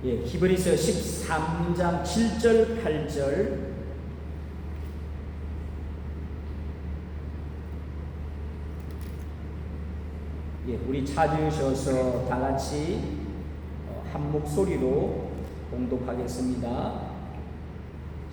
히브리서 13장 7절 8절. 우리 찾으셔서 다 같이 한 목소리로 봉독하겠습니다.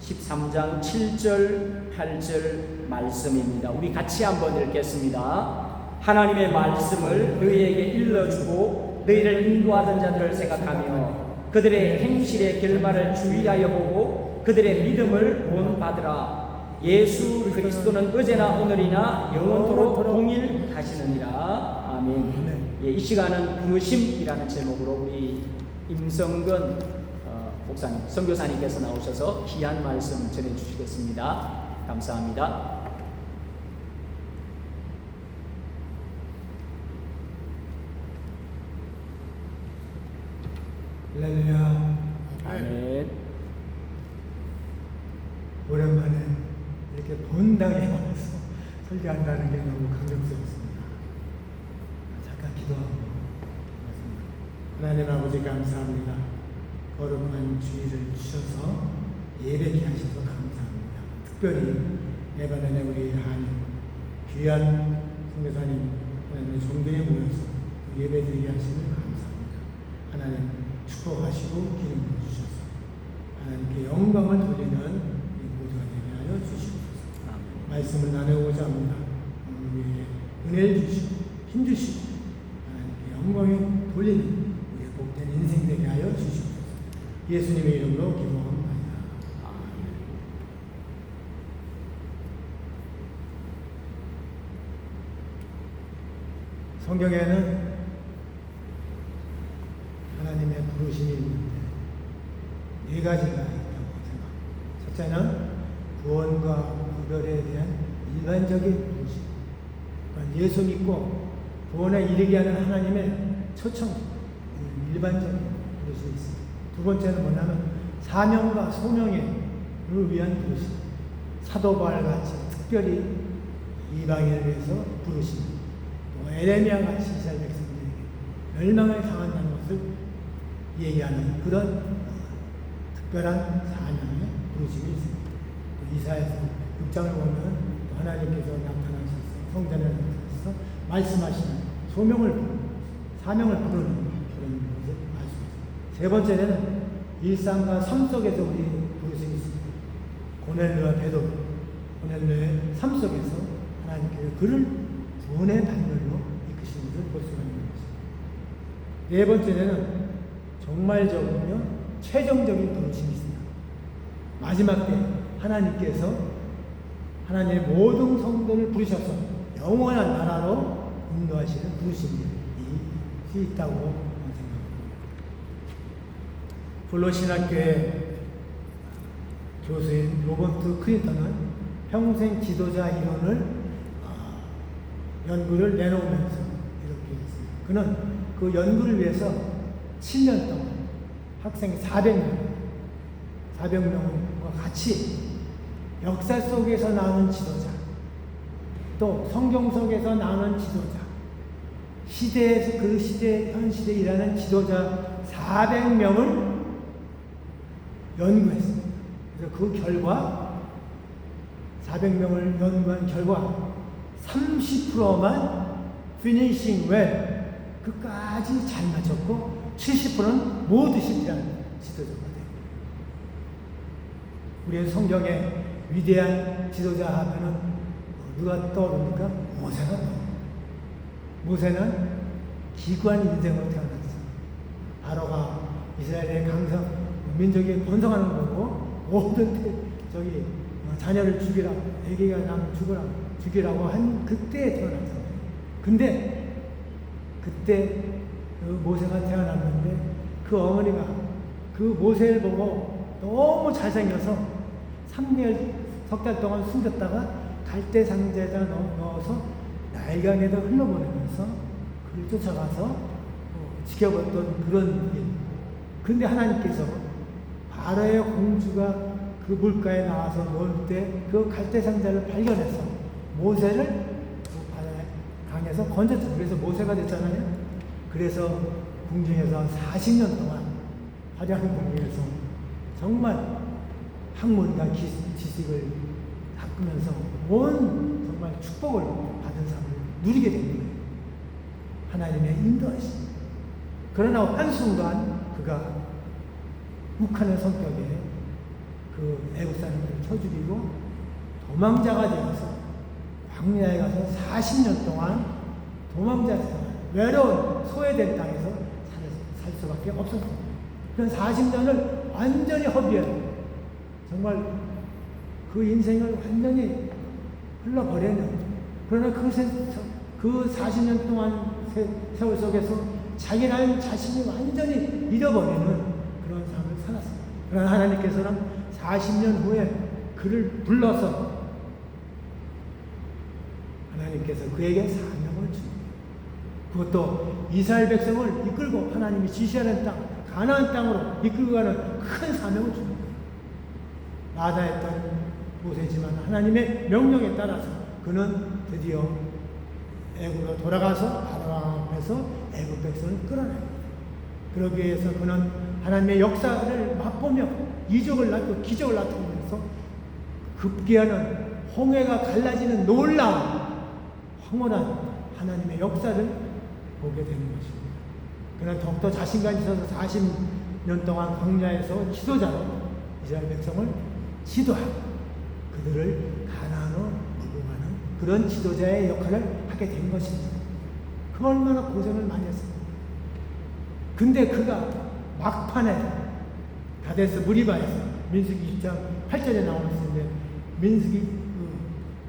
13장 7절 8절 말씀입니다. 우리 같이 한번 읽겠습니다. 하나님의 말씀을 너희에게 일러주고 너희를 인도하던 자들을 생각하며 그들의 행실의 결말을 주의하여 보고 그들의 믿음을 본받으라. 예수 그리스도는 어제나 오늘이나 영원토록 동일하시느니라. 아멘. 이 시간은 부르심이라는 제목으로 우리 임성근 목사님, 선교사님께서 나오셔서 귀한 말씀 전해주시겠습니다. 감사합니다. 할렐루야. 아멘. 오랜만에 이렇게 본당에 와서 설교한다는 게 너무 감격스럽습니다. 잠깐 기도하고 하나님 아버지 감사합니다. 거룩한 주의를 주셔서 예배케 하셔서 감사합니다. 특별히 예반에 우리 한인 귀한 선교사님 하나님의 종들이 모여서 예배드리게 하시는 감사합니다. 하나님 축복하시고 기름 부으셔서 하나님께 영광을 돌리는 이 모두가 되게 하여 주시옵소서. 말씀을 나누고자 합니다. 우리에게 은혜를 주시고 힘 주시고 하나님께 영광을 돌리는 우리의 복된 인생 되게 하여 주시옵소서. 예수님의 이름으로 기도합니다. 성경에는 하나님의 부르심이 있는데 네 가지가 있다고 생각합니다. 첫째는 구원과 구별에 대한 일반적인 부르심. 그러니까 예수 믿고 구원에 이르게 하는 하나님의 초청, 일반적인 부르심이 있습니다. 두 번째는 뭐냐면 사명과 소명을 위한 부르심. 사도 바울같이 특별히 이방인을 위해서 부르심. 또 에레미야같이 이스라엘 백성들에게 멸망을 당한다는 것을 얘기하는 그런 특별한 사명의 부르심이 있습니다. 또 이사야서 6장을 보면 또 하나님께서 나타나셔서 성전에 나타나셔서 말씀하시는 소명을 부르는 사명을 부르는 그런 것을 알 수 있습니다. 세 번째는 일상과 삶 속에서 우리 부르심이 있습니다. 고넬료와 베드로, 고넬료의 삶 속에서 하나님께서 그를 구원의 단결로 이끄시는 것을 볼 수가 있는 것입니다. 네 번째는 정말적이며 최종적인 부르심이 있습니다. 마지막 때 하나님께서 하나님의 모든 성도를 부르셔서 영원한 나라로 인도하시는 부르심이 있다고 생각합니다. 블로신학교의 교수인 로버트 크린턴은 평생 지도자 이론을 연구를 내놓으면서 이렇게 했습니다. 그는 그 연구를 위해서 7년 동안 학생 400명과 같이 역사 속에서 나오는 지도자, 또 성경 속에서 나오는 지도자, 시대에서 그 시대, 현 시대에 일하는 지도자 400명을 연구했습니다. 그래서 그 결과 400명을 연구한 결과 30%만 finishing well, 끝까지 잘 맞췄고 70%는 모두 실패한 지도자가 됩니다. 우리의 성경에 위대한 지도자 하면은 누가 떠오릅니까? 모세가 떠오릅니다. 모세는 기구한 인생으로 태어났어요. 바로가 이스라엘의 강성 민족이 번성하는 거고 모든 자녀를 죽이라고, 애기가 나면 죽이라고 한 그때에 태어났어요. 근데 그때 그 모세가 태어났는데 그 어머니가 그 모세를 보고 너무 잘생겨서 3년 석 달 동안 숨겼다가 갈대 상자에다 넣어서 날강에다 흘러보내면서 그를 쫓아가서 지켜봤던 그런 일. 근데 하나님께서 바로의 공주가 그 물가에 나와서 놀 때 그 갈대 상자를 발견해서 모세를 그 바다에 강에서 건졌죠. 그래서 모세가 됐잖아요. 그래서 궁중에서 40년 동안 화장 공부에서 정말 학문과 지식을 닦으면서 온 정말 축복을 받은 삶을 누리게 된 거예요. 하나님의 인도하심. 그러나 한순간 그가 욱하는 성격에 그 애국 사람들을 쳐죽이고 도망자가 되어서 광야에 가서 40년 동안 도망자에서 외로운 소외된 땅에서 살 수밖에 없었습니다. 그런 40년을 완전히 허비한 정말 그 인생을 완전히 흘러버리는 그러나 그 40년 동안 세월 속에서 자기라는 자신이 완전히 잃어버리는 그런 삶을 살았습니다. 그러나 하나님께서는 40년 후에 그를 불러서 하나님께서 그에게 사명을 줍니다. 그것도 이스라엘 백성을 이끌고 하나님이 지시하는 땅, 가나안 땅으로 이끌고 가는 큰 사명을 줍니다. 마다했던 모세지만 하나님의 명령에 따라서 그는 드디어 애굽으로 돌아가서 바로 앞에서 애굽 백성을 끌어냅니다. 그러기 위해서 그는 하나님의 역사를 맛보며 이적을 낳고 기적을 나타내면서 급기야는 홍해가 갈라지는 놀라운 황홀한 하나님의 역사를 보게 되는 것입니다. 그는 더욱더 자신감이 있어서 40년 동안 광야에서 지도자로 이스라엘 백성을 지도하고 그들을 가나안으로 몰고 가는 그런 지도자의 역할을 하게 된 것입니다. 그 얼마나 고생을 많이 했습니다. 근데 그가 막판에 가데스 무리바에서 민수기 2장 8절에 나오는 것인데 민수기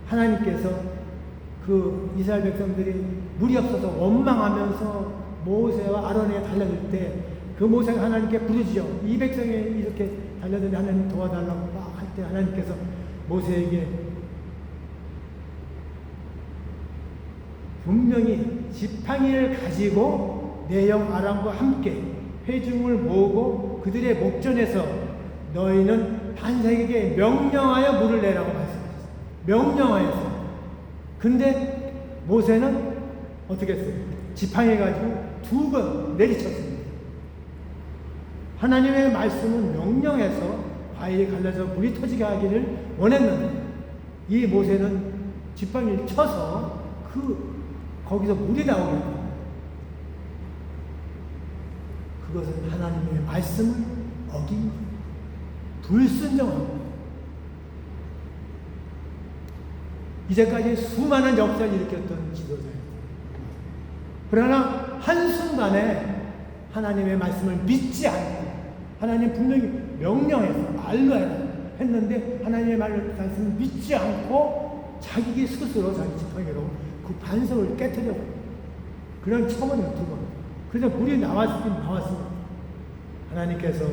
하나님께서 그 이스라엘 백성들이 물이 없어서 원망하면서 모세와 아론에게 달려들 때 그 모세가 하나님께 부르짖어 이 백성이 이렇게 달려들니 하나님 도와달라고 막 할 때 하나님께서 모세에게 분명히 지팡이를 가지고 내 영 아람과 함께 회중을 모으고 그들의 목전에서 너희는 반석에게 명령하여 물을 내라고 말씀하셨어요. 명령하여서. 근데 모세는 어떻게 했어요? 지팡이 가지고 2번 내리쳤습니다. 하나님의 말씀은 명령해서 바위에 갈라져 물이 터지게 하기를 원했는데 이 모세는 지팡이를 쳐서 거기서 물이 나오게 됩니다. 그것은 하나님의 말씀을 어긴 불순종합니다. 이제까지 수많은 역사를 일으켰던 지도자입니다. 그러나 한순간에 하나님의 말씀을 믿지 않고 하나님 분명히 명령해서 말로 해라 했는데 하나님의 말씀을 믿지 않고 자기 스스로 자기 지팡이로 그 반석을 깨뜨려고 그런 처음은 2번 그래서 물이 나왔습니다. 하나님께서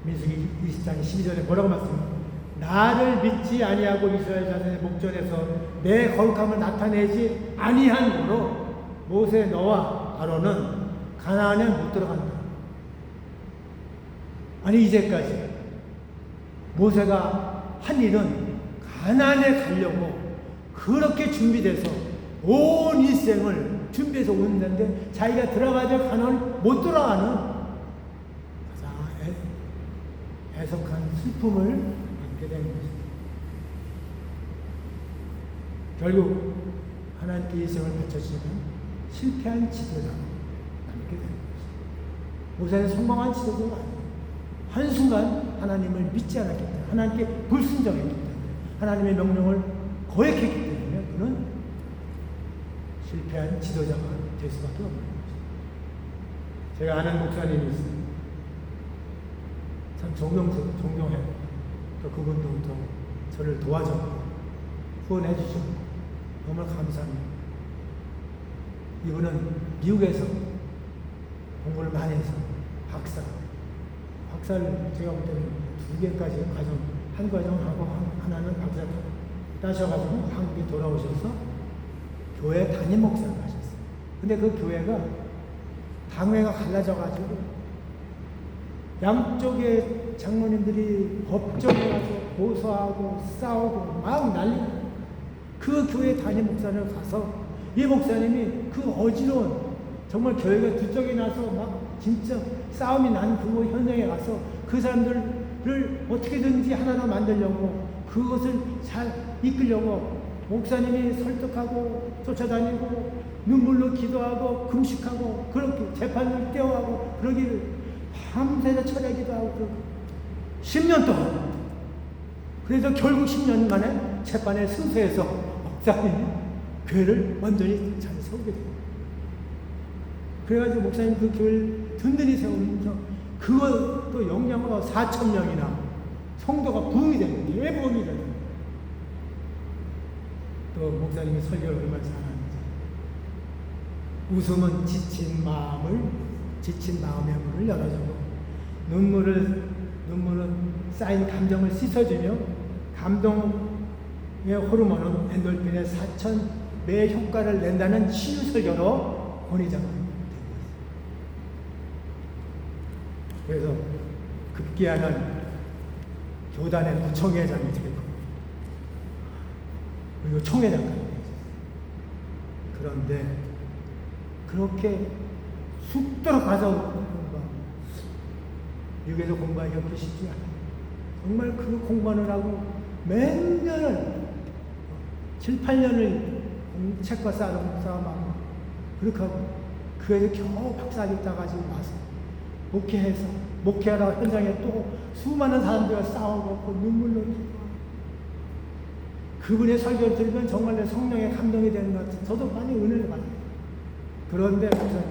민수기 20장 12절에 뭐라고 말씀합니까? 나를 믿지 아니하고 이스라엘 자손의 목전에서 내 거룩함을 나타내지 아니함으로 모세 너와 아론은 가나안에 못 들어간다. 아니 이제까지 모세가 한 일은 가나안에 가려고 그렇게 준비돼서 온 일생을 준비해서 오는데 자기가 들어가야 가나안을 못 들어가는 애석한 슬픔을 받게 되는 것입니다. 결국 하나님께 일생을 바쳐주시면 실패한 지도자로 남게 되는 것입니다. 모세는 성공한 지도자가 아니에요. 한순간 하나님을 믿지 않았기 때문에 하나님께 불순종했기 때문에 하나님의 명령을 거역했기 때문에 그는 실패한 지도자가 될 수밖에 없는 것입니다. 제가 아는 목사님이 있습니다. 참 존경해요. 또 그분도 또 저를 도와줬고 후원해 주시고 정말 감사합니다. 이분은 미국에서 공부를 많이 해서 박사를 제가 볼 때는 2개까지 과정, 한 과정하고 하나는 박사 따셔가지고 한국에 돌아오셔서 교회 담임 목사를 하셨어요. 근데 그 교회가 당회가 갈라져가지고 양쪽의 장로님들이 법정에 가서 고소하고 싸우고 막 난리. 그 교회 담임 목사를 가서 이 목사님이 그 어지러운 정말 교회가 두 쪽이 나서 막 진짜 싸움이 난 그 현장에 가서 그 사람들을 어떻게든지 하나로 만들려고 그것을 잘 이끌려고 목사님이 설득하고 쫓아다니고 눈물로 기도하고 금식하고 그렇게 재판을 떼어가고 그러기를 밤새서 철야기도 하고 그러고 10년 동안 그래서 결국 10년 만에 재판에 승소해서 목사님이 교회를 완전히 잘 세우게 됩니다. 그래가지고 목사님 그 교회를 든든히 세우면서 그것도 영향으로 4,000명이나 성도가 부흥이 됩니다. 예부흥이 됩니다. 또 목사님이 설교를 얼마나 잘하는지 웃음은 지친 마음의 문을 열어주고 눈물은 쌓인 감정을 씻어주며 감동의 호르몬은 엔돌핀의 4,000배 효과를 낸다는 치유 설교로 권위자가 되고 있습니다. 그래서 급기야는 교단의 부총회장이 되고 그리고 총회장까지 되었어요. 그런데 그렇게 죽도록 가서 미국에서 공부하기 그렇게 쉽지 않아요. 정말 그 공부를 하고 몇 년을 7, 8년을 책과 싸움하고 그렇게 하고 그에서 겨우 박사학위 따가지고 와서 목회하러 현장에 또 수많은 사람들과 싸우고 눈물로 그분의 설교를 들으면 정말 내 성령에 감동이 되는 것 같아요. 저도 많이 은혜를 받아요. 그런데 목사님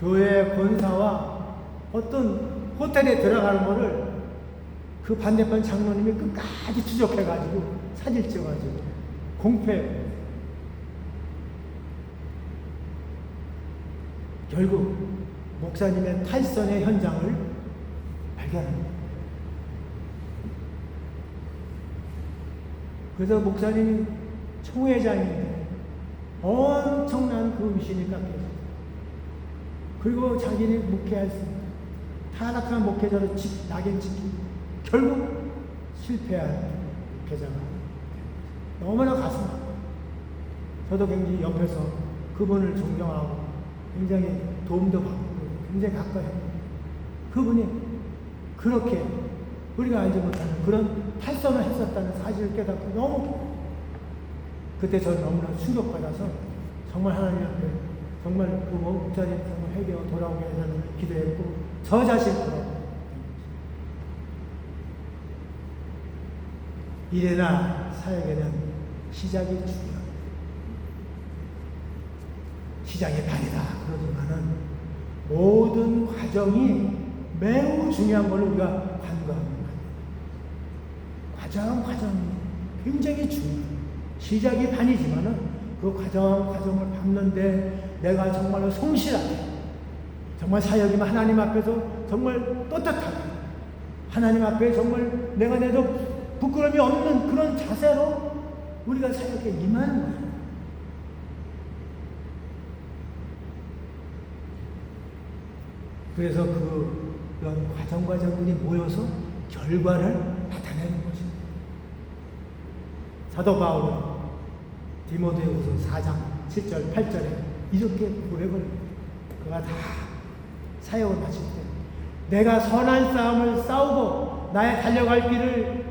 교회 권사와 어떤 호텔에 들어가는 거를 그 반대편 장로님이 끝까지 추적해가지고 사진 찍어가지고 공표해. 결국 목사님의 탈선의 현장을 발견합니다. 그래서 목사님이 총회장인데 엄청난 그 음신이 깎여서 그리고 자기는 목회했습니다. 타락한 목회자로 낙인 찍히고 결국 실패한 목회자가 너무나 가슴 아파요. 저도 굉장히 옆에서 그분을 존경하고 굉장히 도움도 받고 굉장히 가까이 합니다. 그분이 그렇게 우리가 알지 못하는 그런 탈선을 했었다는 사실을 깨닫고 너무 그때 저는 너무나 충격받아서 정말 하나님 앞에 정말 그 목자님 정말 회개하고 돌아오게 해달라고 기도했고 저 자신으로 일이나 사역에는 시작이 중요합니다. 시작이 반이다 그러지만은 모든 과정이 매우 중요한 걸 우리가 간과합니다. 과정이 굉장히 중요해요. 시작이 반이지만은 그 과정을 밟는데 내가 정말로 성실하게 정말 사역이면 하나님 앞에서 정말 떳떳하게 하나님 앞에 정말 내가 내도 부끄러움이 없는 그런 자세로 우리가 사역에 임하는 거예요. 그래서 그런 과정들이 모여서 결과를 나타내는 것입니다. 사도 바울은 디모데후서 4장 7절 8절에 이렇게 고백을 그가 다 사역을 마칠 때 내가 선한 싸움을 싸우고 나의 달려갈 길을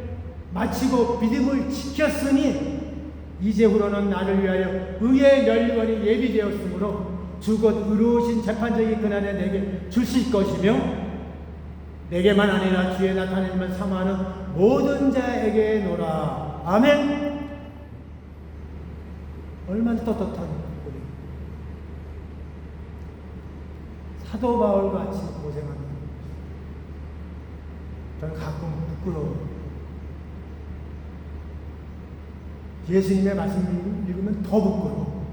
마치고 믿음을 지켰으니 이제후로는 나를 위하여 의의 멸관이 예비되었으므로 주곧 의로우신 재판장이 그날에 내게 주실 것이며 내게만 아니라 주의 나타내심을 사모하는 모든 자에게 노라. 아멘. 얼마나 떳떳한 우리 사도 바울 같이 고생하는 저는 가끔 부끄러워요. 예수님의 말씀 읽으면 더 부끄러워.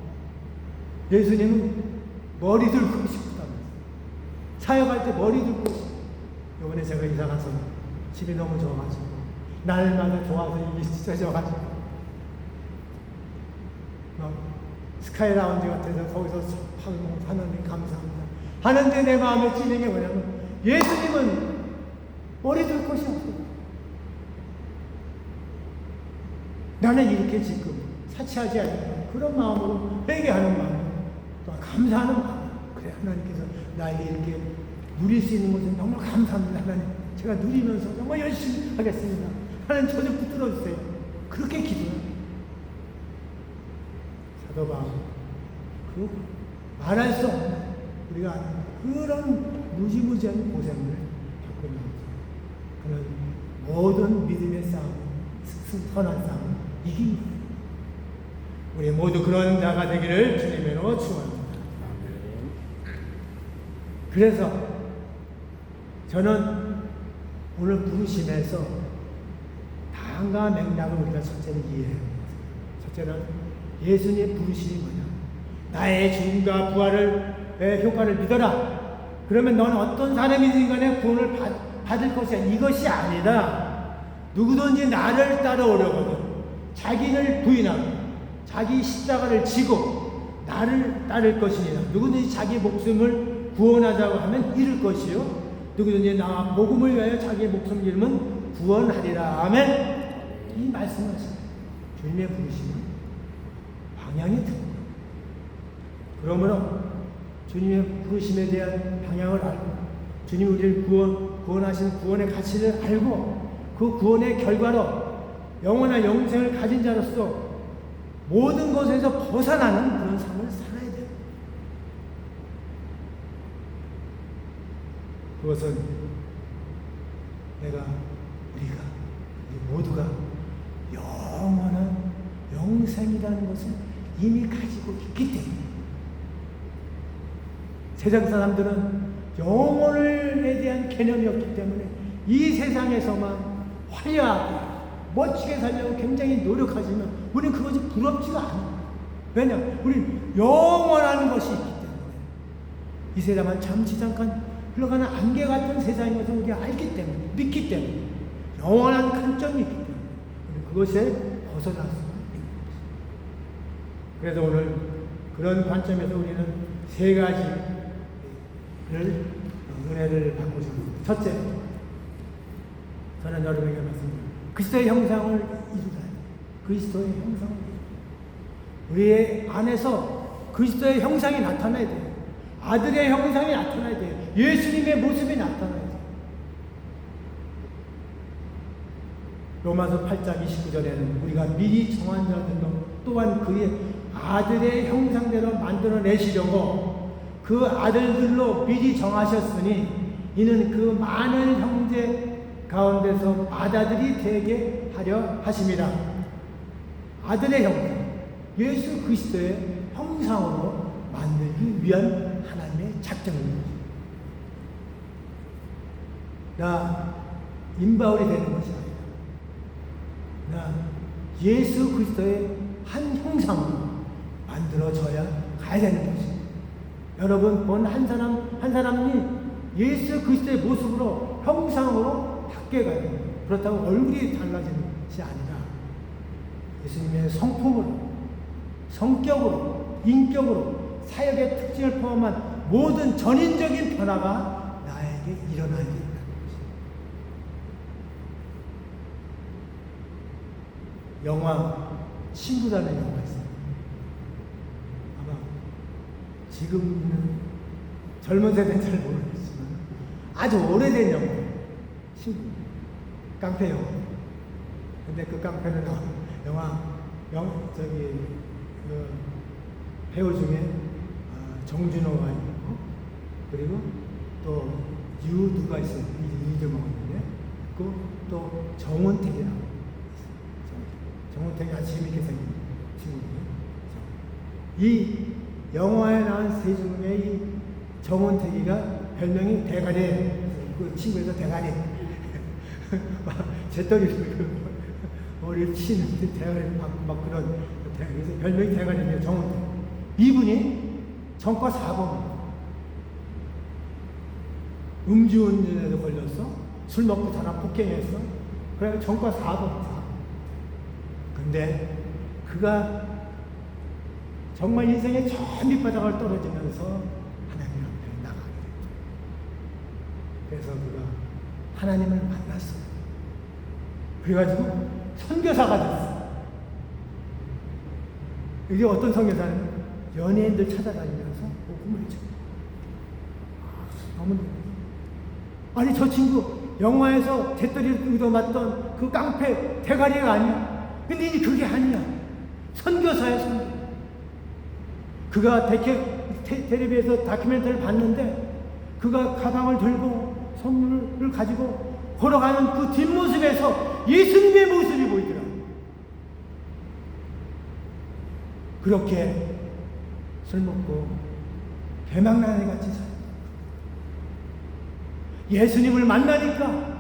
예수님은 머리 들고 싶다면서 사역할 때 머리 들고 싶다. 이번에 제가 이사 가서 집이 너무 좋아가지고 날마다 좋아서 이게 찢어져가지고 스카이 라운지 같아서 거기서 하나님 감사합니다 하는데 내 마음에 찌는 게 뭐냐면 예수님은 머리 들 곳이 없어요. 나는 이렇게 지금 사치하지 않는 그런 마음으로 회개하는 마음 또 감사하는 마음 그래, 하나님께서 나에게 이렇게 누릴 수 있는 것은 정말 감사합니다. 하나님, 제가 누리면서 정말 열심히 하겠습니다. 하나님, 저 좀 붙들어 주세요. 그렇게 기도해요. 사도 바울, 그 말할 수 없는 우리가 아는 그런 무지무지한 고생을 겪고 나오죠. 그는 모든 믿음의 싸움, 선한 싸움 이긴 거예요. 우리 모두 그런 자가 되기를 주님으로 축원합니다. 그래서 저는 오늘 부르심에서 다양과 맥락을 우리가 첫째는 이해해야 합니다. 첫째는 예수님의 부르심이 뭐냐? 나의 죽음과 부활의 효과를 믿어라. 그러면 너는 어떤 사람이든 간에 구원을 받을 것이야. 이것이 아니라 누구든지 나를 따라오려거든 자기를 부인하고 자기 십자가를 지고 나를 따를 것이니라. 누구든지 자기 목숨을 구원하자고 하면 잃을 것이요 누구든지 나 복음을 위하여 자기의 목숨을 잃으면 구원하리라. 아멘. 이 말씀을 하십니다. 주님의 부르심은 방향이 듭니다. 그러므로 주님의 부르심에 대한 방향을 알고 주님이 우리를 구원하신 구원의 가치를 알고 그 구원의 결과로 영원한 영생을 가진 자로서 모든 것에서 벗어나는 그런 삶을 살아야 돼요. 그것은 우리가 모두가 영원한 영생이라는 것을 이미 가지고 있기 때문에 세상 사람들은 영혼에 대한 개념이 없기 때문에 이 세상에서만 화려하게 멋지게 살려고 굉장히 노력하지만 우리는 그것이 부럽지가 않아요. 왜냐? 우리는 영원한 것이 있기 때문에 이 세상은 잠시 잠깐 흘러가는 안개 같은 세상인 것을 우리가 알기 때문에 믿기 때문에 영원한 관점이 있기 때문에 그것에 벗어날 수가 있는 것입니다. 그래서 오늘 그런 관점에서 우리는 세 가지를 은혜를 받고 싶습니다. 첫째, 저는 여러분에게 말씀드립니다. 그리스도의 형상을 이루다. 그리스도의 형상을 이루다. 우리의 안에서 그리스도의 형상이 나타나야 돼요. 아들의 형상이 나타나야 돼요. 예수님의 모습이 나타나야 돼요. 로마서 8장 29절에는 우리가 미리 정한 자들로 또한 그의 아들의 형상대로 만들어내시려고 그 아들들로 미리 정하셨으니 이는 그 많은 형제 가운데서 맏아들이 되게 하려 하심이라. 아들의 형상, 예수 그리스도의 형상으로 만들기 위한 하나님의 작정입니다. 나 임바울이 되는 것이 아니다. 나 예수 그리스도의 한 형상으로 만들어져야 가야 되는 것입니다. 여러분, 본 한 사람이 예수 그리스도의 모습으로 형상으로 바뀌어가야 됩니다. 그렇다고 얼굴이 달라지는 것이 아니라 예수님의 성품으로, 성격으로, 인격으로, 사역의 특징을 포함한 모든 전인적인 변화가 나에게 일어나야 된다는 것입니다. 영화 친구라는 영화가 있습니다. 아마 지금은 젊은 세대는 잘 모르겠지만 아주 오래된 영화. 친구, 깡패 영화. 근데 그 깡패는 그 배우 중에 정준호가 있고, 그리고 또 누가 있어요. 이름을 먹었는데, 또 정원택이라고 있어요. 정원택이 아주 재밌게 생긴 친구예요. 이 영화에 나온 세 중에 이 정원택이가 별명이 대가리예요. 그 친구에서 대가리. 재떨이를 머리를 치는데 대가리를 막 그런 그래서 별명이 대가리예요. 정원택. 이분이 전과 4범. 음주운전에도 걸렸어. 술 먹고 사람 폭행했어. 그래 전과 4범. 근데 그가 정말 인생의 저 밑바닥을 떨어지면서 하나님 앞에 나가게 됐죠. 그래서 그가 하나님을 만났어요. 그래가지고 선교사가 됐어요. 이게 어떤 선교사는 연예인들 찾아다니면서 복음을 줘. 너무 아니 저 친구 영화에서 재떨이를 얻어맞던 그 깡패 대가리가 아니야. 근데 이제 그게 아니야. 선교사야 선교. 그가 텔레비에서 다큐멘터리를 봤는데 그가 가방을 들고 선물을 가지고 걸어가는 그 뒷모습에서 예수님의 모습이 보이더라. 그렇게 술 먹고 대망나네 같이 살아. 예수님을 만나니까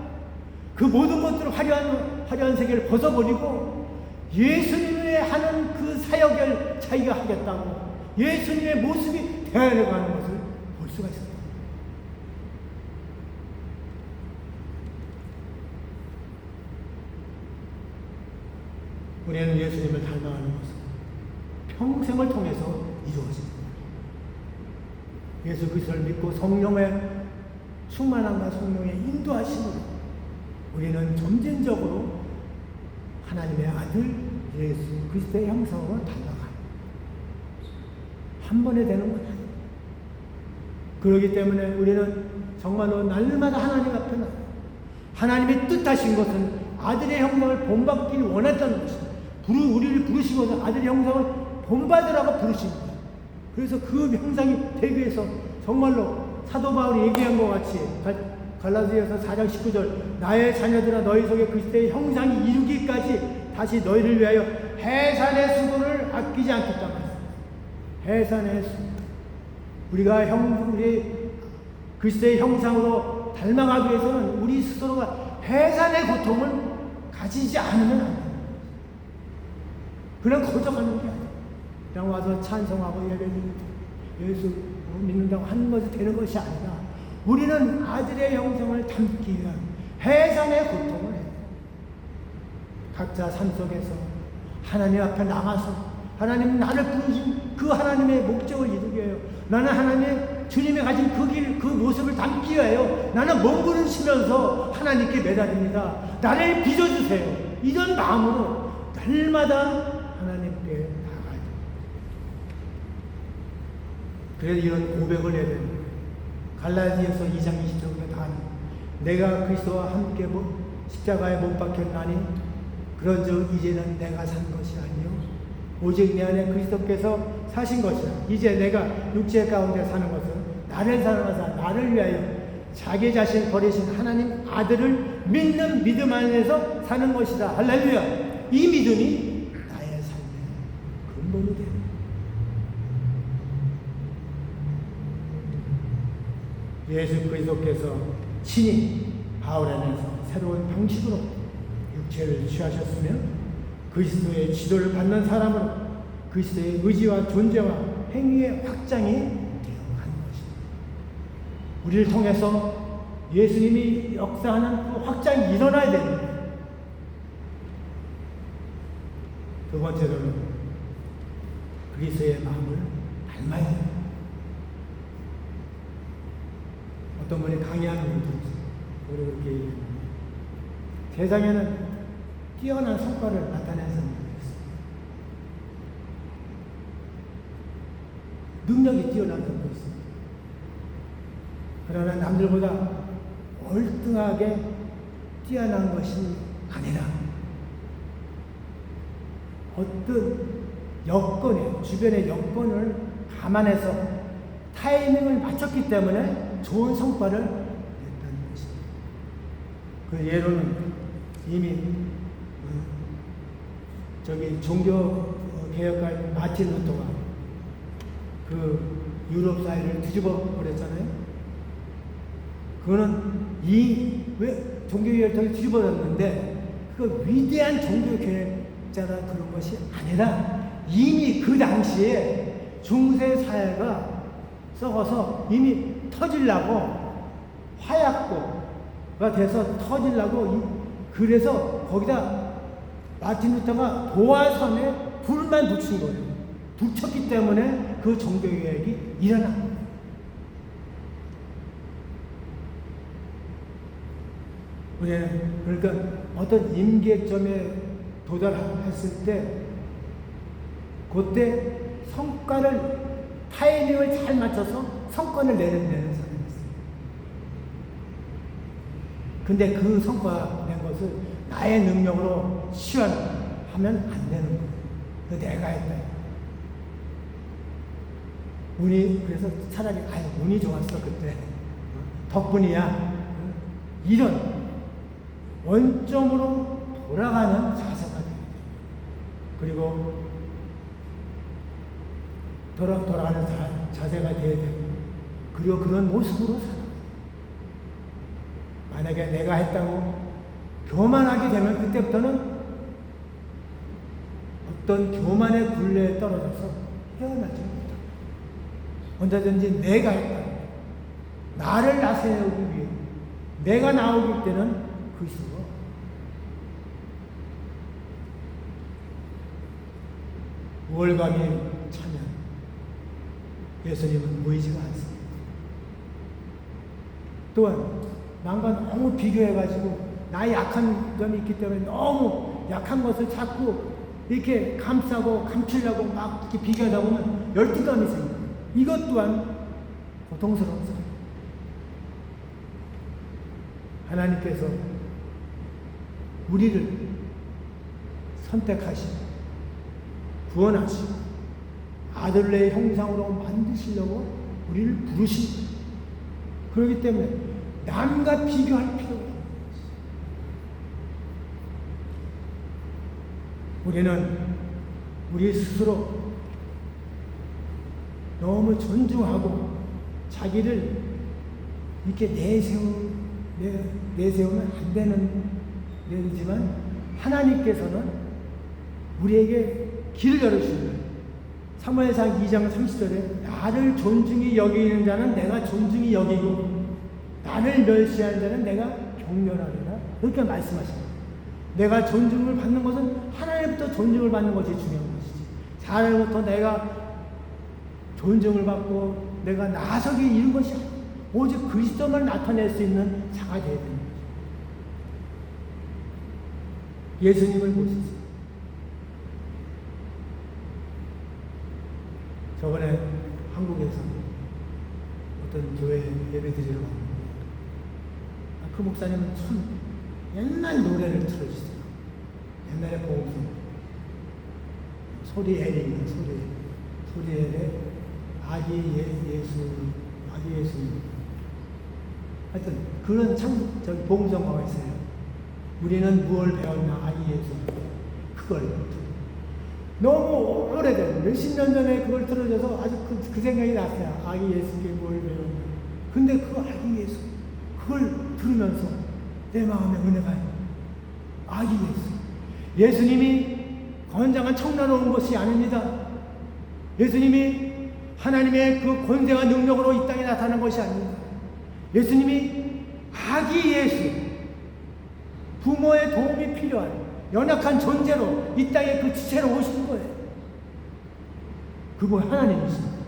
그 모든 것들을 화려한 세계를 벗어버리고 예수님의 하는 그 사역을 자기가 하겠다고 예수님의 모습이 되어가는 것을 볼 수가 있습니다. 우리는 예수님을 닮아가는 것은 평생을 통해서 이루어집니다. 예수 그리스도를 믿고 성령의 충만함과 성령의 인도하심으로 우리는 점진적으로 하나님의 아들 예수 그리스도의 형상으로 닮아가는 한 번에 되는 건 아니에요. 그렇기 때문에 우리는 정말로 날마다 하나님 앞에 나 하나님의 뜻하신 것은 아들의 형상을 본받기를 원했다는 것입니다. 우리를 부르시고서 아들의 형상을 본받으라고 부르십니다. 그래서 그 형상이 되기 위해서 정말로 사도 바울이 얘기한 것 같이 갈라디아서 4장 19절 나의 자녀들아 너희 속에 그리스도의 형상이 이루기까지 다시 너희를 위하여 해산의 수고를 아끼지 않겠다 말했습니다. 해산의 수고. 우리 그리스도의 형상으로 닮아가기 위해서는 우리 스스로가 해산의 고통을 가지지 않으면 안 돼요. 그냥 거저가는 게 아니에요. 그냥 와서 찬송하고 예수 믿는다고 하는 것이 되는 것이 아니라 우리는 아들의 형상을 담기 위한 해산의 고통을 해요. 각자 삶 속에서 하나님 앞에 나가서 하나님 나를 부르신 그 하나님의 목적을 이루기 위하여 나는 하나님의 주님이 가진 그 길, 그 모습을 담기 위하여 나는 몸부림 치면서 하나님께 매달립니다. 나를 빚어주세요. 이런 마음으로 날마다 하나님께 나가야 됩니다. 그래서 이런 고백을 해야 됩니다. 갈라디아서 2장 20절에 다 내가 그리스도와 함께 십자가에 못 박혔나니 그런즉 이제는 내가 산 것이 아니요 오직 내 안에 그리스도께서 사신 것이라. 이제 내가 육체 가운데 사는 것은 나를 사랑하사 나를 위하여 자기 자신을 버리신 하나님 아들을 믿는 믿음 안에서 사는 것이다. 할렐루야. 이 믿음이 나의 삶의 근본이 됩니다. 예수 그리스도께서 친히 바울 안에서 새로운 방식으로 육체를 취하셨으며 그리스도의 지도를 받는 사람으로 그리스도의 의지와 존재와 행위의 확장이 되어가는 것입니다. 우리를 통해서 예수님이 역사하는 그 확장이 일어나야 됩니다. 두 번째로는 그리스도의 마음을 닮아야 됩니다. 어떤 분이 강의하는 분도 있어요. 우리 그렇게 얘기합니다. 세상에는 뛰어난 성과를 나타내는 사람들이 있어요. 능력이 뛰어난 사람도 있어요. 그러나 남들보다 월등하게 뛰어난 것이 아니라 어떤 여건에 주변의 여건을 감안해서 타이밍을 맞췄기 때문에 좋은 성과를 냈다는 것입니다. 그 예로는 이미 저기 종교 개혁가인 마틴 루터가 그 유럽 사회를 뒤집어 버렸잖아요. 그거는 왜 종교 개혁을 뒤집어졌는데 그 위대한 종교 개혁자라 그런 것이 아니라 이미 그 당시에 중세 사회가 썩어서 이미 터질라고 화약고가 돼서 터질라고 그래서 거기다 마틴 루터가 도화선에 불만 붙인 거예요. 붙였기 때문에 그 종교개혁이 일어난 거예요. 그러니까 어떤 임계점에 도달했을 때 그때 성과를 타이밍을 잘 맞춰서 성과를 내는 사람이 있어요. 근데 그 성과 낸 것을 나의 능력으로 시연하면 안 되는 거예요. 그 내가 했다. 운이, 그래서 차라리, 운이 좋았어, 그때. 덕분이야. 이런 원점으로 돌아가는 자세가 돼요. 그리고 돌아가는 자세가 돼야 되고, 그리고 그런 모습으로 살아. 만약에 내가 했다고 교만하게 되면 그때부터는 어떤 교만의 굴레에 떨어져서 헤어나지 못합니다. 언제든지 내가 했다. 나를 나세우기 위해 내가 나오길 때는 그리스도가 우월감이 차면 예수님은 보이지가 않습니다. 또한 남과 너무 비교해가지고 나의 약한 점이 있기 때문에 너무 약한 것을 자꾸 이렇게 감싸고 감추려고 막 이렇게 비교하다 보면 열등감이 생겨요. 이것 또한 고통스러워서 하나님께서 우리를 선택하시고 구원하시고 아들의 형상으로 만드시려고 우리를 부르시고, 그렇기 때문에 남과 비교할 필요가 없는 것입니다. 우리는 우리 스스로 너무 존중하고 자기를 이렇게 내세우면 안 되는 일이지만, 하나님께서는 우리에게 길을 열어주시는, 사무엘상 2장 30절에 나를 존중히 여기는 자는 내가 존중히 여기고 나를 멸시하는 자는 내가 경멸하리라, 이렇게 말씀하십니다. 내가 존중을 받는 것은 하나님부터 존중을 받는 것이 중요한 것이지, 사람부터 내가 존중을 받고 내가 나서기 이런 것이 아니라 오직 그리스도만 나타낼 수 있는 자가 되어야 되는 거죠. 예수님을 보시죠. 저번에 한국에서 어떤 교회 예배 드리러 갔는데 그 목사님은 참 옛날 노래를 틀어주세요. 옛날에 보험송 소리엘입니다. 소리엘의 아기 예수님. 하여튼 그런 보험성가가 있어요. 우리는 무엇을 배웠나, 아기 예수. 그걸 너무 오래된 몇십 년 전에 그걸 들어줘서 아주 그 생각이 났어요. 아기 예수께 뭘 배웠나. 근데 그 아기 예수, 그걸 들으면서 내 마음에 은혜가 아기 예수. 예수님이 건장한 청나라로 온 것이 아닙니다. 예수님이 하나님의 그 권세와 능력으로 이 땅에 나타난 것이 아닙니다. 예수님이 아기 예수, 부모의 도움이 필요한 연약한 존재로 이 땅에 그 지체로 오신 거예요. 그분 하나님이십니다.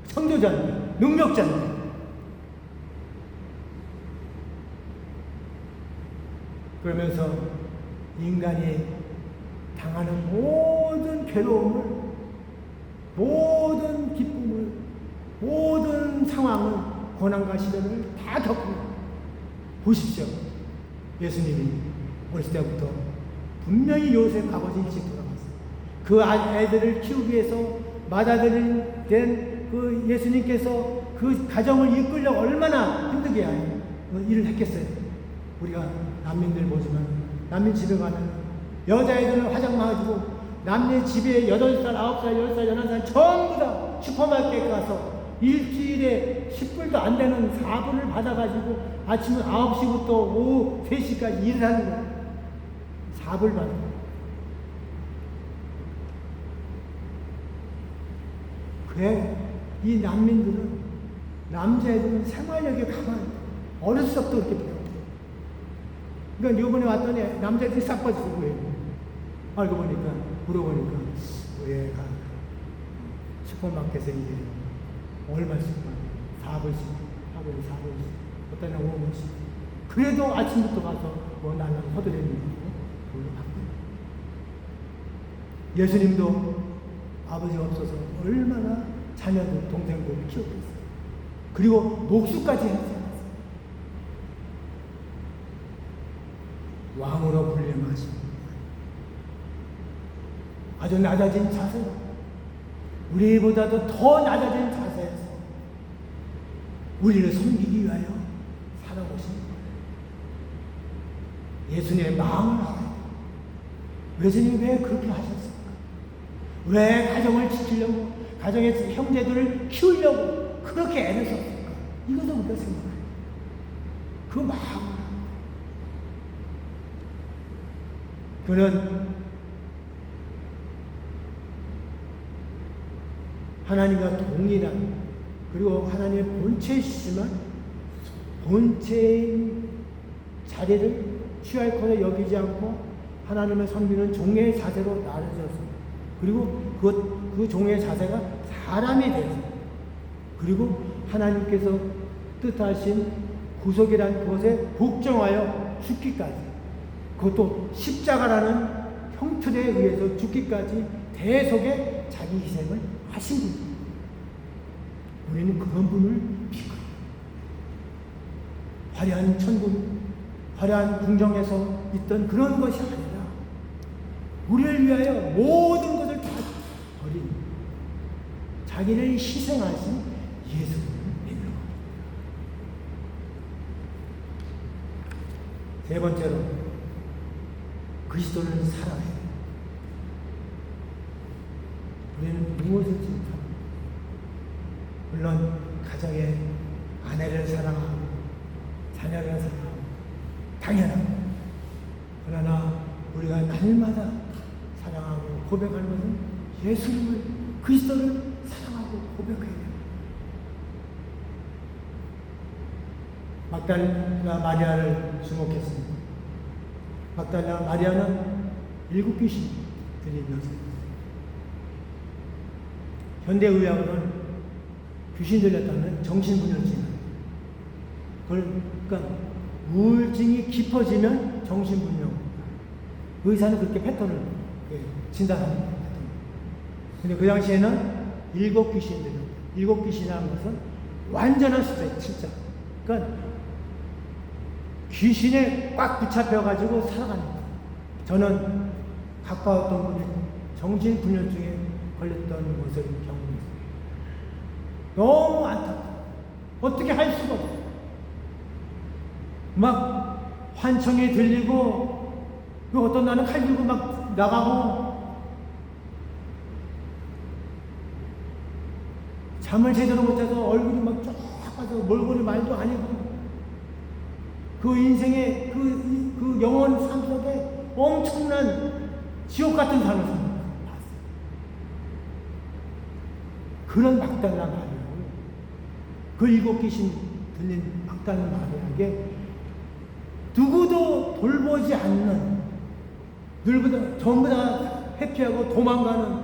창조자입니다. 능력자입니다. 그러면서 인간이 당하는 모든 괴로움을, 모든 기쁨을, 모든 상황을, 고난과 시련을 다 겪고 보십시오. 예수님이 어렸을 때부터 분명히 요셉 아버지 일찍 돌아갔어요. 그 애들을 키우기 위해서 맏아들이 된 그 예수님께서 그 가정을 이끌려고 얼마나 힘들게 일을 했겠어요. 우리가 난민들 보지만 난민 집에 가면 여자애들은 화장만 해주고 남녀 집에 8살, 9살, 10살, 11살 전부 다 슈퍼마켓에 가서 일주일에 10불도 안 되는 4불을 받아가지고 아침 9시부터 오후 3시까지 일을 하는 거예요. 4불 받는 거예요. 그래, 이 난민들은, 남자애들은 생활력이 강한, 어렸을 때부터 이렇게 배워요. 그러니까 이번에 왔더니 남자애들이 싹 빠지고 그래요. 알고 보니까, 물어보니까, 얘가 슈퍼마켓에 이게 얼마씩 받아? 4불씩, 4불씩, 어떤 애는 5불씩. 그래도 아침부터 가서 뭐 나는 서두르는 거, 그걸로 바꿔요. 예수님도 아버지가 없어서 얼마나 자녀들, 동생들을 키우고 있어요. 그리고 목수까지 하지 않았어요. 왕으로 불림하십니다. 아주 낮아진 자세로, 우리보다도 더 낮아진 자세에서 우리를 섬기기 위하여 살아오신 거예요. 예수님의 마음을 알아요. 예수님이 왜 그렇게 하셨을까? 왜 가정을 지키려고, 가정의 형제들을 키우려고 그렇게 애를 썼을까? 이것도 우리가 생각해요. 그 마음을. 그는 하나님과 동일한, 그리고 하나님의 본체이시지만 본체인 자리를 취할 것을 여기지 않고 하나님을 섬기는 종의 자세로 나눠졌습니다. 그리고 그 종의 자세가 사람이 되서, 그리고 하나님께서 뜻하신 구속이라는 것에 복종하여 죽기까지, 그것도 십자가라는 형틀에 의해서 죽기까지 대속의 자기 희생을 하신 분입니다. 우리는 그런 분을 믿고, 화려한 천국, 화려한 궁정에서 있던 그런 것이 아니라 우리를 위하여 모든 것을 다 버린 자기를 희생하신 예수님을 믿는 겁니다. 세 번째로, 그리스도를 사랑해야 돼요. 우리는 무엇을 지금, 물론 가정의 아내를 사랑하고 자녀를 사랑하고 당연하고, 그러나 우리가 날마다 사랑하고 고백하는 것은 예수님을, 그리스도를 사랑하고 고백해야 돼요. 막달라 마리아를 주목했습니다. 막달라 마리아는 7 귀신 들린 여자입니다. 현대의학으로는 귀신 들렸다는 정신분열증, 그러니까 우울증이 깊어지면 정신분열. 의사는 그렇게 패턴을 진단합니다. 근데 그 당시에는 7 귀신 들렸다. 7 귀신이라는 것은 완전한 수준, 진짜. 그러니까 귀신에 꽉 붙잡혀가지고 살아갑니다. 저는 가까웠던 분이 정신분열증에 걸렸던 것을 경험했어요. 너무 안타까워. 어떻게 할 수가 없어. 막 환청이 들리고, 어떤 날은 칼 들고 막 나가고, 잠을 제대로 못 자서 얼굴이 막 쫙 빠져, 몰골이 말도 아니고, 그 인생의 그 영원 삶 속에 엄청난 지옥 같은 삶을 살았어요. 그런 막달라 마리아를, 그 7 귀신 들린 막달라 마리아에게 누구도 돌보지 않는, 누구보다 전부 다 회피하고 도망가는,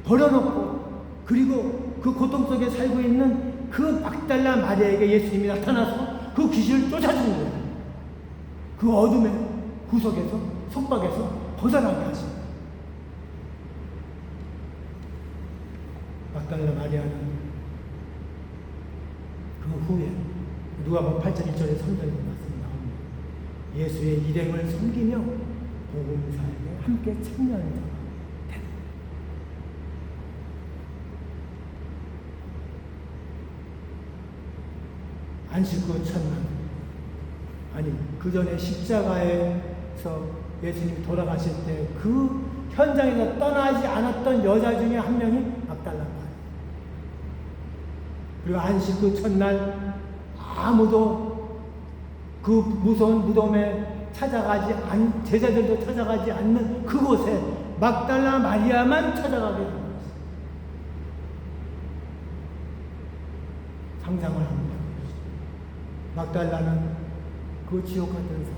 버려놓고, 그리고 그 고통 속에 살고 있는 그 막달라 마리아에게 예수님이 나타나서 그 귀신을 쫓아주는 거예요. 그 어둠의 구석에서, 속박에서 벗어나게 하십니다. 막달라 마리아는 그 후에 누가복음 8장 1절에 3절에 말씀이 나옵니다. 예수의 일행을 섬기며 복음사에게 함께 참여하는 자가 된다. 안식 후 첫날, 아니 그 전에 십자가에서 예수님이 돌아가실 때 그 현장에서 떠나지 않았던 여자 중에 한 명이 막달라 마리아. 그리고 안식 후 첫날 아무도 그 무서운 무덤에 찾아가지 제자들도 찾아가지 않는 그곳에 막달라 마리아만 찾아가게 된 것입니다. 상상을 합니다. 막달라는 그 지옥 같은 삶,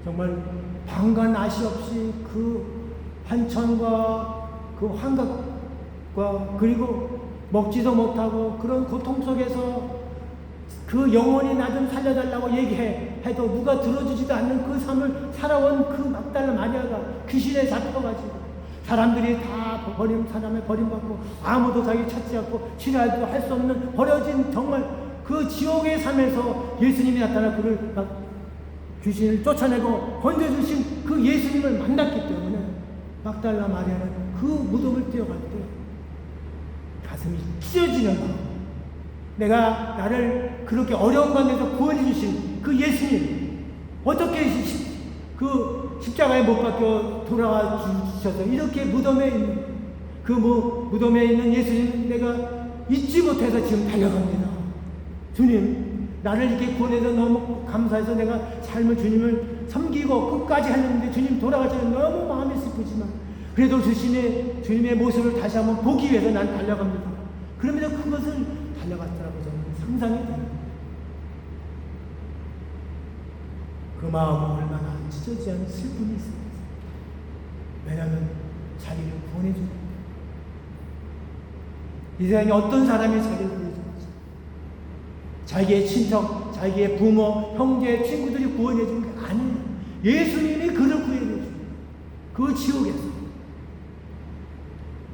정말 방과 낯이 없이 그 환천과 그 환각과, 그리고 먹지도 못하고 그런 고통 속에서 그 영혼이 나 좀 살려달라고 얘기해도 누가 들어주지도 않는 그 삶을 살아온 그 막달라 마리아가 귀신에 잡혀가지고 사람들이 다 사람에 버림받고 아무도 자기 찾지 않고 치료도 할 수 없는 버려진 정말 그 지옥의 삶에서 예수님이 나타나 그를 막 귀신을 쫓아내고 건져주신 그 예수님을 만났기 때문에 막달라 마리아는 그 무덤을 뛰어갈 때 가슴이 찢어지는 마음, 내가 나를 그렇게 어려운 관계에서 구원해 주신 그 예수님 어떻게 그 십자가에 못 박혀 돌아와 주셔서 이렇게 무덤에 있는 그 무덤에 있는 예수님 내가 잊지 못해서 지금 달려갑니다. 주님, 나를 이렇게 구원해서 너무 감사해서 내가 삶을 주님을 섬기고 끝까지 했는데 주님 돌아가시는 너무 마음이 슬프지만 그래도 주님의 모습을 다시 한번 보기 위해서 난 달려갑니다. 그러면서 그것을 달려갔더라고 저는 상상이 됩니다. 그 마음은 얼마나 찢어지지 않은 슬픔이 있습니다. 왜냐하면 자기를 구원해주고 이 세상에 어떤 사람이 자기를 구해주는지 자기의 친척, 자기의 부모, 형제, 친구들이 구원해주는 게 아니에요. 예수님이 그를 구해내주는 그 지옥에서.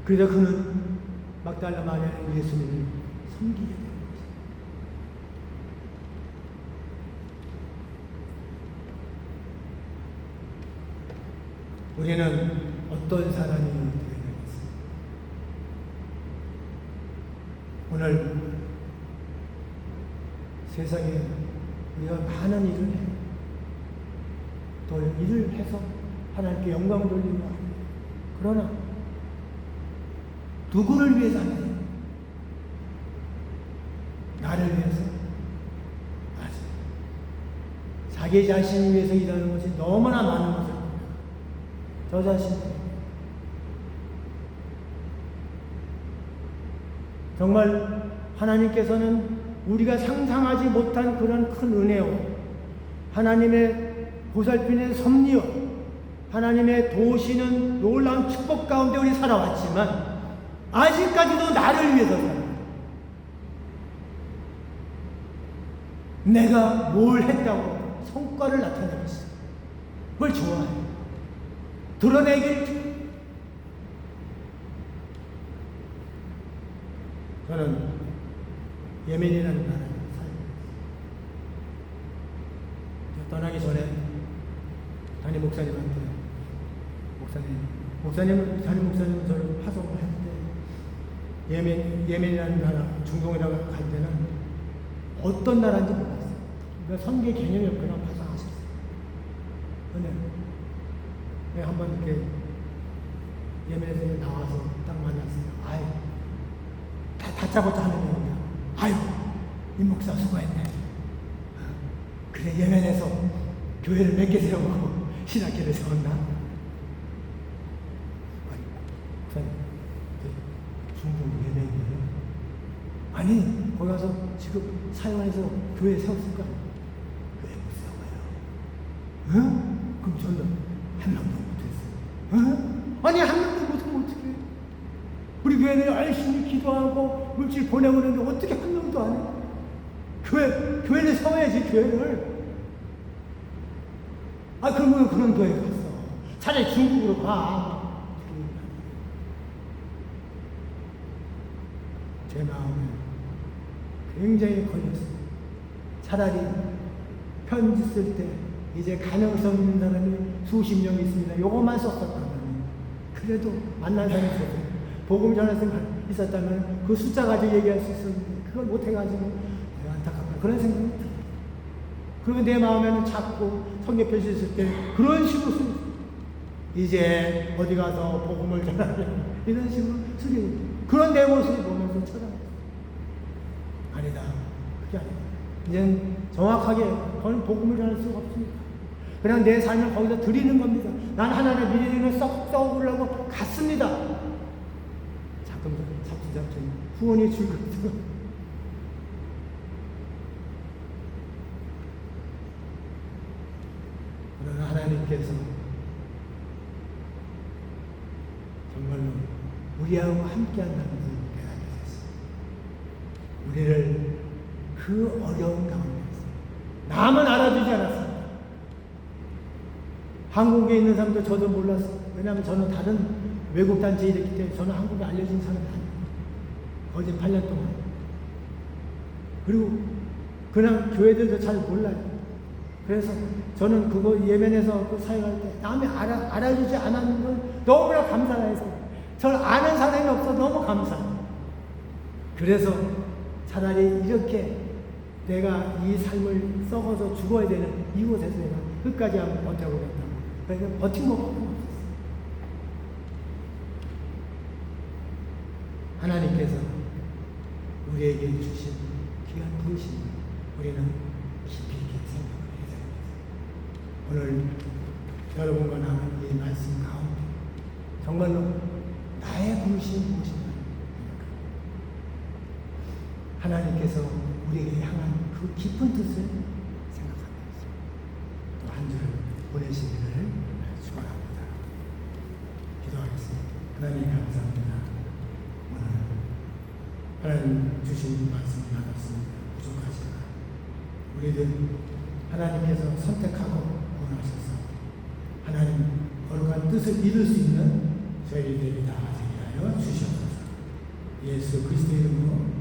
그래서 그는 막달라 마리아는 예수님을 섬기게 되는 거죠. 우리는 어떤 사람이 되어야겠습니까? 오늘 세상에 우리가 많은 일을 해요. 또 일을 해서 하나님께 영광을 돌리는 거 아니에요. 그러나 누구를 위해서 하나요? 나를 위해서? 맞아요. 자기 자신을 위해서 일하는 것이 너무나 많은 것을 봅니다. 저 자신 정말 하나님께서는 우리가 상상하지 못한 그런 큰 은혜요, 하나님의 보살피는 섭리요, 하나님의 도우시는 놀라운 축복 가운데 우리 살아왔지만 아직까지도 나를 위해서 살아요. 내가 뭘 했다고 성과를 나타내고 있어요. 그걸 좋아해요. 드러내길. 저는 예멘이라는 나라에 살고 있어요. 떠나기 전에 담임 목사님한테 담임 목사님은 저를 파송을 했는데 예멘이라는 나라, 중동이라고 갈 때는 어떤 나라인지 몰랐어요. 그러니까 선계 개념이 없거나 파송하셨어요. 근데 내가 한번 이렇게 예멘에서 나와서 딱 만났어요. 아유, 다짜고짜 하는 얘기야. 아유, 이 목사 수고했네. 그래, 예멘에서 교회를 몇 개 세워놓고 신학교를 세웠나? 중동 예멘이에요. 아니, 거기 가서 지금 사용해서 교회 세웠을까? 교회 못 세워요. 응? 그럼 저는 한 명도 못했어요. 응? 아니, 한 명도 못하면 어떡해? 우리 교회는 열심히 기도하고 물질 보내고 그러는데 어떻게 한 명도 안 해? 교회를 세워야지, 교회를. 아, 그러면 그런 교회 갔어. 차라리 중국으로 가. 제 마음에 굉장히 걸렸어요. 차라리 편지 쓸 때 이제 가능성 있는 사람이 수십 명 있습니다. 요것만 썼었다면, 그래도 만난 사람이 있었어요. 복음 전할 생각 있었다면 그 숫자 가지고 얘기할 수 있었는데 그걸 못해가지고 안타깝다, 그런 생각이 들어요. 그리고 내 마음에는 자꾸 성경 표시 쓸 때 그런 식으로 쓰고 이제 어디 가서 복음을 전하려고 이런 식으로 쓰고 그런 내 모습을 보면서 쳐다봤어요. 아니다, 그게 아니다. 이제는 정확하게 그건 복음을 전할 수가 없습니다. 그냥 내 삶을 거기서 드리는 겁니다. 난 하나님의 믿음을 썩 떠오르려고 갔습니다. 자꾸 후원이 줄 것도. 그러나 하나님께서 정말로 우리하고 함께 한다는 것을 깨닫게 됐어요. 우리를 그 어려운 가운데서 남은 알아주지 않았습니다. 한국에 있는 사람도 저도 몰랐어요. 왜냐하면 저는 다른 외국 단체에 있기 때문에 저는 한국에 알려진 사람이 아니에요. 거진 8년 동안. 그리고 그냥 교회들도 잘 몰라요. 그래서 저는 그거 예면에서 그 사역할 때 남이 알아주지 않았는 걸 너무나 감사해서 저를 아는 사람이 없어 너무 감사해요. 그래서 차라리 이렇게 내가 이 삶을 썩어서 죽어야 되는 이곳에서 내가 끝까지 한번 버텨보겠다. 그래서 버틴 것밖에 없었어요. 하나님께서 우리에게 주신 귀한 부르심 우리는 깊이 있게 생각을 해야 됩니다. 오늘 여러분과 나눈 이 말씀 가운데 정말로 나의 부르심이 무엇인가 하나님께서 우리에게 향한 그 깊은 뜻을 생각하면서 또 한 주를 보내시기를 축원합니다. 기도하겠습니다. 하나님 감사합니다. 오늘 하나님 주신 말씀을 나눴습니다. 부족하지만 우리들 하나님께서 선택하고 원하셔서 하나님 거룩한 뜻을 이룰 수 있는 저희들이 다 되게 하여 주시옵소서. 예수 그리스도의 이름으로